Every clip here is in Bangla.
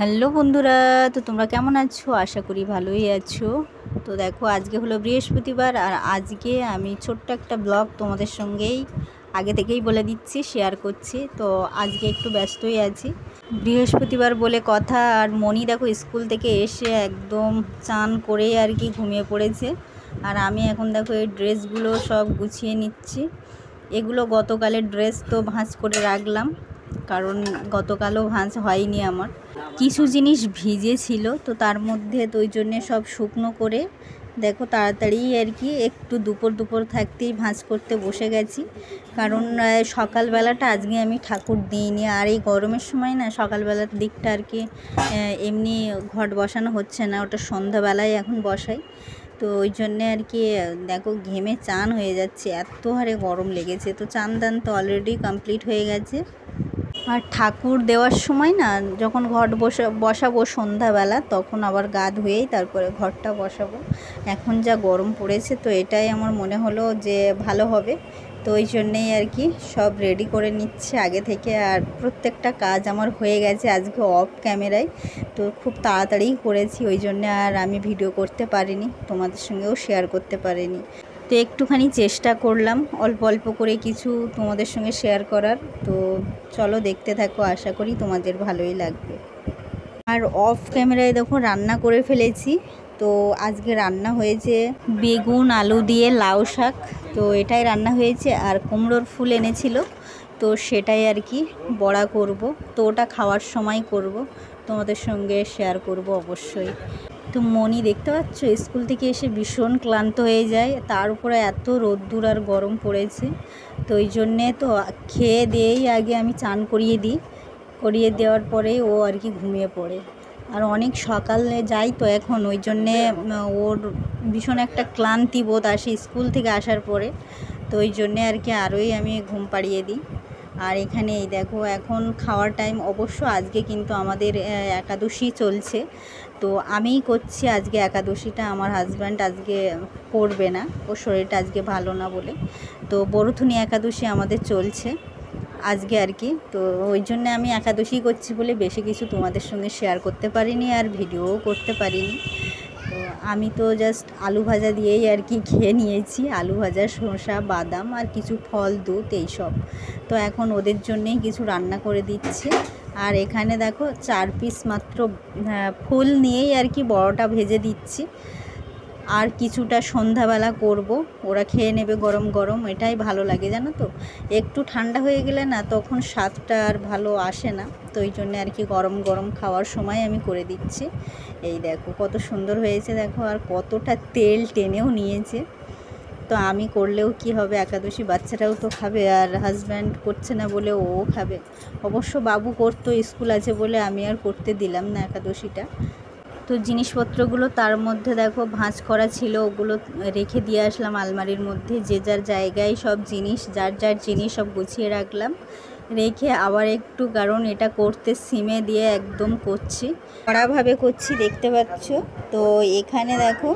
হ্যালো বন্ধুরা, তো তোমরা কেমন আছো? আশা করি ভালোই আছো। তো দেখো, আজকে হলো বৃহস্পতিবার, আর আজকে আমি ছোট্ট একটা ব্লগ তোমাদের সঙ্গেই আগে থেকেই বলে দিচ্ছি, শেয়ার করছি। তো আজকে একটু ব্যস্তই আছি, বৃহস্পতিবার বলে কথা। আর মনি দেখো স্কুল থেকে এসে একদম চান করেই আর কি ঘুমিয়ে পড়েছে। আর আমি এখন দেখো এই ড্রেসগুলো সব গুছিয়ে নিচ্ছি। এগুলো গতকালের ড্রেস, তো ভাঁজ করে রাখলাম, কারণ গতকালও ভাঁজ হয়নি আমার। কিছু জিনিস ভিজে ছিল, তো তার মধ্যে তো ওই জন্যে সব শুকনো করে দেখো তাড়াতাড়ি আর কি একটু দুপুর থাকতেই ভাঁজ করতে বসে গেছি। কারণ সকালবেলাটা আজকে আমি ঠাকুর দিইনি, আর এই গরমের সময় না সকালবেলার দিকটা আর কি এমনি ঘট বসানো হচ্ছে না, ওটা সন্ধ্যাবেলায় এখন বসাই। তো ওই জন্যে আর কি দেখো ঘেমে চান হয়ে যাচ্ছে, এত হারে গরম লেগেছে। তো চান দান তো অলরেডি কমপ্লিট হয়ে গেছে। আর ঠাকুর দেওয়ার সময় না, যখন ঘট বসাবো সন্ধ্যাবেলা, তখন আবার গা ধুয়েই তারপরে ঘরটা বসাবো। এখন যা গরম পড়েছে, তো এটাই আমার মনে হলো যে ভালো হবে। তো ওই জন্যেই আর কি সব রেডি করে নিচ্ছে আগে থেকে। আর প্রত্যেকটা কাজ আমার হয়ে গেছে আজকে অফ ক্যামেরায়, তো খুব তাড়াতাড়ি করেছি। ওই জন্যে আর আমি ভিডিও করতে পারিনি, তোমাদের সঙ্গেও শেয়ার করতে পারিনি। তো একটুখানি চেষ্টা করলাম অল্প অল্প করে কিছু তোমাদের সঙ্গে শেয়ার করার। তো চলো দেখতে থাকো, আশা করি তোমাদের ভালোই লাগবে। আর অফ ক্যামেরায় দেখো রান্না করে ফেলেছি। তো আজকে রান্না হয়েছে বেগুন আলু দিয়ে লাউ শাক, তো এটাই রান্না হয়েছে। আর কুমড়োর ফুল এনেছিল, তো সেটাই আর কি বড়া করব। তো ওটা খাওয়ার সময় করব, তোমাদের সঙ্গে শেয়ার করব অবশ্যই। তো মনি দেখতে পাচ্ছ স্কুল থেকে এসে ভীষণ ক্লান্ত হয়ে যায়, তার উপরে এত রোদ্দুর আর গরম পড়েছে। তো ওই জন্যে তো খেয়ে দিয়েই আগে আমি চান করিয়ে দিই, করিয়ে দেওয়ার পরেই ও আর কি ঘুমিয়ে পড়ে। আর অনেক সকালে যাই তো এখন, ওই জন্যে ওর ভীষণ একটা ক্লান্তি বোধ আসে স্কুল থেকে আসার পরে। তো ওই জন্যে আর কি আরোই আমি ঘুম পাড়িয়ে দিই। আর এখানে এই দেখো এখন খাওয়ার টাইম। অবশ্য আজকে কিন্তু আমাদের একাদশী চলছে, তো আমিই করছি আজকে একাদশীটা। আমার হাজব্যান্ড আজকে করবে না, ওর শরীরটা আজকে ভালো না বলে। তো বরুথুনি একাদশী আমাদের চলছে আজকে আর কি। তো ওই জন্য আমি একাদশী করছি বলে বেশি কিছু তোমাদের সঙ্গে শেয়ার করতে পারিনি, আর ভিডিওও করতে পারিনি। তো আমি তো জাস্ট আলু ভাজা দিয়েই আর কি খেয়ে নিয়েছি, আলু ভাজা, শসা, বাদাম আর কিছু ফল, দুধ, এইসব। তো এখন ওদের জন্যেই কিছু রান্না করে দিচ্ছি। আর এখানে দেখো 4 পিস মাত্র ফুল নিয়েই আর কি বড়টা ভেজে দিচ্ছি। আর কিছুটা সন্ধ্যাবেলা করব, ওরা খেয়ে নেবে গরম গরম, এটাই ভালো লাগে জানো তো। একটু ঠান্ডা হয়ে গেলে না তখন স্বাদটা আর ভালো আসে না। তো ওই জন্য আর কি গরম গরম খাওয়ার সময় আমি করে দিচ্ছি। এই দেখো কত সুন্দর হয়েছে দেখো, আর কতটা তেল টেনেও নিয়েছে। তো আমি করলেও কি হবে, একাদশী বাচ্চারাও তো খাবে, আর হাজব্যান্ড করছে না বলে ও খাবে। অবশ্য বাবু করতো, স্কুল আছে বলে আমি আর করতে দিলাম না একাদশীটা। তো জিনিসপত্রগুলো তার মধ্যে দেখো ভাঁজ করা ছিল, ওগুলো রেখে দিয়ে আসলাম আলমারির মধ্যে। যে যার জায়গায় সব জিনিস, যার যার জিনিস সব গুছিয়ে রাখলাম, রেখে আবার একটু, কারণ এটা করতে সিমে দিয়ে একদম করছি, কড়াভাবে করছি দেখতে পাচ্ছ। তো এখানে দেখো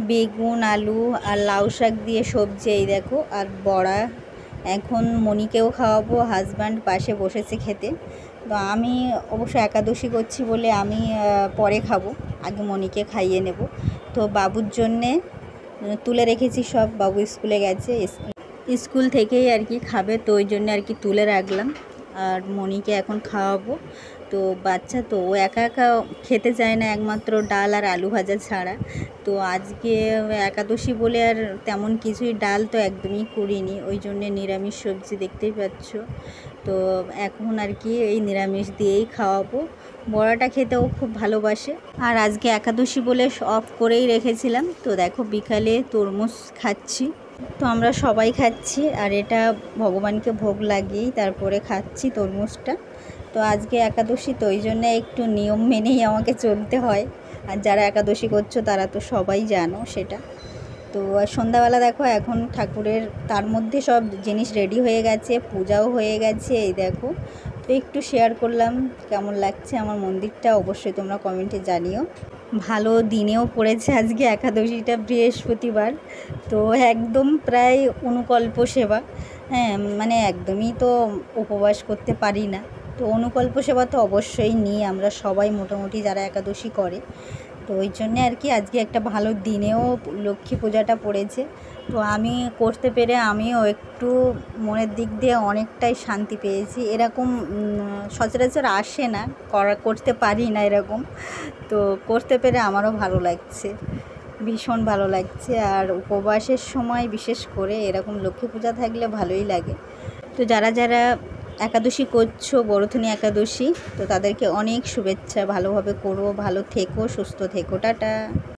বেগুন আলু আর লাউ শাক দিয়ে সবজি, এই দেখো, আর বড়া। এখন মনিকেও খাওয়াবো, হাজব্যান্ড পাশে বসেছে খেতে। তো আমি অবশ্য একাদশী করছি বলে আমি পরে খাবো, আগে মনিকে খাইয়ে নেব। তো বাবুর জন্যে তুলে রেখেছি সব, বাবু স্কুলে গেছে, স্কুল থেকেই আর কি খাবে, তো ওই জন্য আর কি তুলে রাখলাম। আর মনিকে এখন খাওয়াবো। তো বাচ্চা তো ও একা একা খেতে চায় না, একমাত্র ডাল আর আলু ভাজা ছাড়া। তো আজকে একাদশী বলে আর তেমন কিছুই, ডাল তো একদমই করিনি, ওই জন্যে নিরামিষ সবজি দেখতেই পাচ্ছ। তো এখন আর কি এই নিরামিষ দিয়েই খাওয়াবো। বড়াটা খেতেও খুব ভালোবাসে। আর আজকে একাদশী বলে অফ করেই রেখেছিলাম। তো দেখো বিকালে তরমুজ খাচ্ছি, তো আমরা সবাই খাচ্ছি, আর এটা ভগবানকে ভোগ লাগিয়েই তারপরে খাচ্ছি তরমুজটা। তো আজকে একাদশী, তো ওই জন্য একটু নিয়ম মেনেই আমাকে চলতে হয়। আর যারা একাদশী করছো তারা তো সবাই জানো সেটা। তো সন্ধ্যাবেলা দেখো এখন ঠাকুরের তার মধ্যে সব জিনিস রেডি হয়ে গেছে, পূজাও হয়ে গেছে, এই দেখো। তো একটু শেয়ার করলাম কেমন লাগছে আমার মন্দিরটা, অবশ্যই তোমরা কমেন্টে জানিও। ভালো দিনেও পড়েছে আজকে একাদশীটা, বৃহস্পতিবার। তো একদম প্রায় অনুকল্প সেবা, হ্যাঁ, মানে একদমই তো উপবাস করতে পারি না। তো অনুকল্প সেবা তো অবশ্যই নিই আমরা সবাই মোটামুটি যারা একাদশী করে। তো ওই জন্যে আর কি আজকে একটা ভালো দিনেও লক্ষ্মী পূজাটা পড়েছে। তো আমি করতে পেরে আমিও একটু মনের দিক দিয়ে অনেকটাই শান্তি পেয়েছি। এরকম সচরাচর আসে না, করতে পারি না এরকম। তো করতে পেরে আমারও ভালো লাগছে, ভীষণ ভালো লাগছে। আর উপবাসের সময় বিশেষ করে এরকম লক্ষ্মী পূজা থাকলে ভালোই লাগে। তো যারা যারা একাদশী করছো, বড়থনী একাদশী, তো তাদেরকে অনেক শুভেচ্ছা। ভালোভাবে করো, ভালো থেকো, সুস্থ থেকো, টাটা।